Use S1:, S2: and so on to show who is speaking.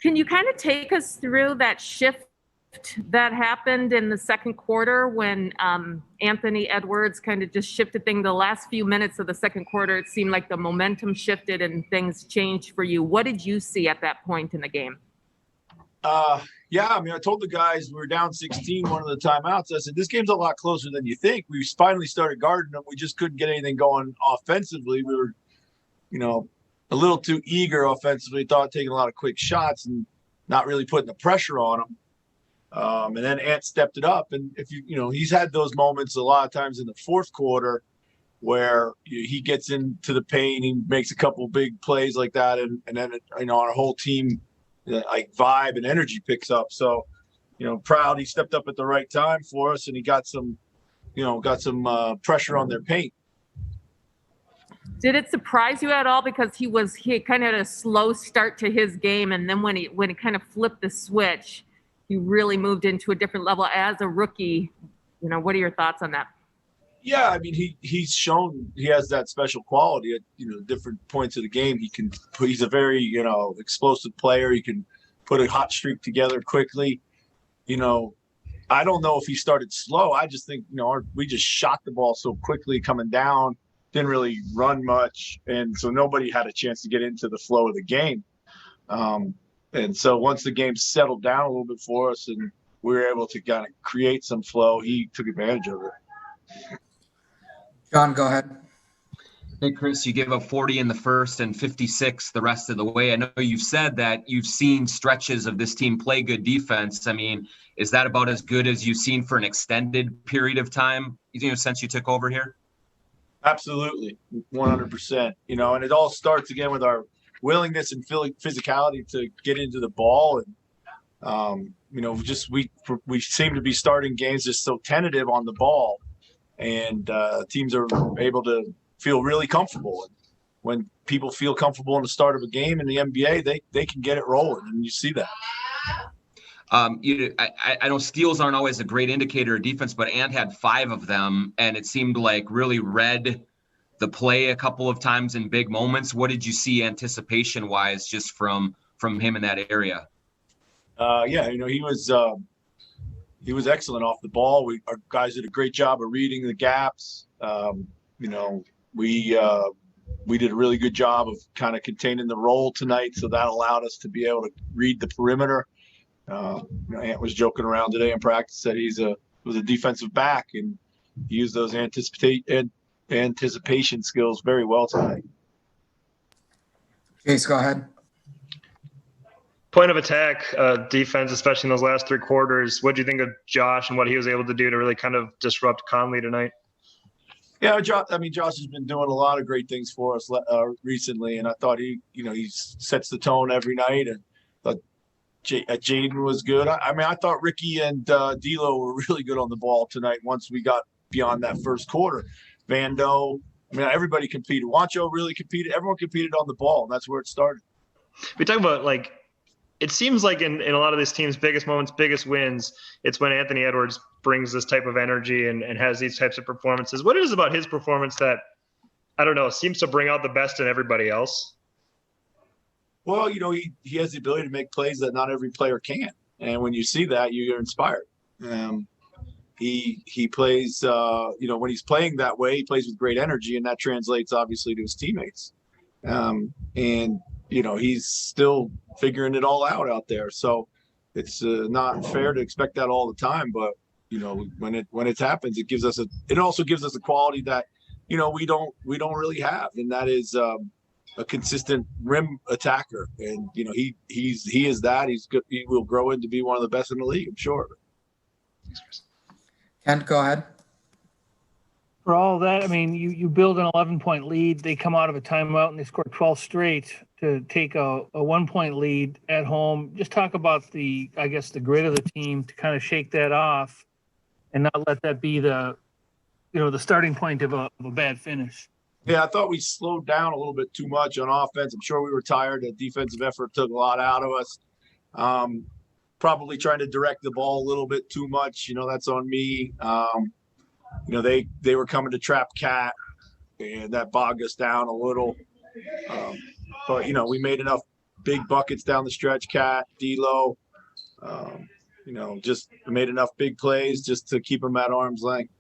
S1: Can you kind of take us through that shift that happened in the second quarter when Anthony Edwards kind of just shifted things? The last few minutes of the second quarter, it seemed like the momentum shifted and things changed for you. What did you see at that point in the game?
S2: Yeah, I mean, I told the guys we were down 16 one of the timeouts. I said, this game's a lot closer than you think. We finally started guarding them. We just couldn't get anything going offensively. We were, a little too eager offensively, thought taking a lot of quick shots and not really putting the pressure on them. And then Ant stepped it up. And if he's had those moments a lot of times in the fourth quarter where he gets into the paint, he makes a couple of big plays like that. And then, our whole team, like vibe and energy picks up. So, proud he stepped up at the right time for us and he got some pressure on their paint.
S1: Did it surprise you at all? Because he kind of had a slow start to his game. And then when he kind of flipped the switch, he really moved into a different level as a rookie. What are your thoughts on that?
S2: Yeah, I mean, he's shown he has that special quality at different points of the game. He's a very explosive player. He can put a hot streak together quickly. I don't know if he started slow. I just think we just shot the ball so quickly coming down, didn't really run much, and so nobody had a chance to get into the flow of the game. And so once the game settled down a little bit for us and we were able to kind of create some flow, he took advantage of it.
S3: John, go ahead.
S4: Hey, Chris, you gave up 40 in the first and 56 the rest of the way. I know you've said that you've seen stretches of this team play good defense. I mean, is that about as good as you've seen for an extended period of time, since you took over here?
S2: Absolutely, 100%. And it all starts again with our willingness and physicality to get into the ball. And, we seem to be starting games just so tentative on the ball. And teams are able to feel really comfortable. And when people feel comfortable in the start of a game in the NBA, they can get it rolling, and you see that.
S4: I know steals aren't always a great indicator of defense, but Ant had 5 of them, and it seemed like really read the play a couple of times in big moments. What did you see anticipation-wise just from him in that area?
S2: He was excellent off the ball. Our guys did a great job of reading the gaps. We did a really good job of kind of containing the roll tonight, so that allowed us to be able to read the perimeter. Ant was joking around today in practice that he was a defensive back, and he used those anticipation skills very well tonight.
S3: Chase, go ahead.
S5: Point of attack defense, especially in those last 3 quarters. What do you think of Josh and what he was able to do to really kind of disrupt Conley tonight?
S2: Yeah, Josh has been doing a lot of great things for us recently, and I thought he sets the tone every night. And thought Jaden was good. I thought Ricky and D'Lo were really good on the ball tonight. Once we got beyond that first quarter, Vando, everybody competed. Wancho really competed. Everyone competed on the ball, and that's where it started.
S5: We talk about it seems like in a lot of these teams' biggest moments, biggest wins, it's when Anthony Edwards brings this type of energy and has these types of performances. What is it about his performance that, I don't know, seems to bring out the best in everybody else?
S2: Well, he has the ability to make plays that not every player can. And when you see that, you're inspired. He plays, when he's playing that way, he plays with great energy, and that translates obviously to his teammates. He's still figuring it all out there. So it's not fair to expect that all the time. But, when it happens, it also gives us a quality that, we don't really have. And that is a consistent rim attacker. And, he is that. He's good. He will grow into be one of the best in the league, I'm sure.
S3: Kent, go ahead.
S6: For all that, you build an 11-point lead. They come out of a timeout and they score 12 straight to take a 1-point lead at home. Just talk about the grit of the team to kind of shake that off and not let that be the starting point of a bad finish.
S2: Yeah, I thought we slowed down a little bit too much on offense. I'm sure we were tired. The defensive effort took a lot out of us. Probably trying to direct the ball a little bit too much. That's on me. They were coming to trap Cat, and that bogged us down a little. But we made enough big buckets down the stretch. Cat, D'Lo, just made enough big plays just to keep them at arm's length.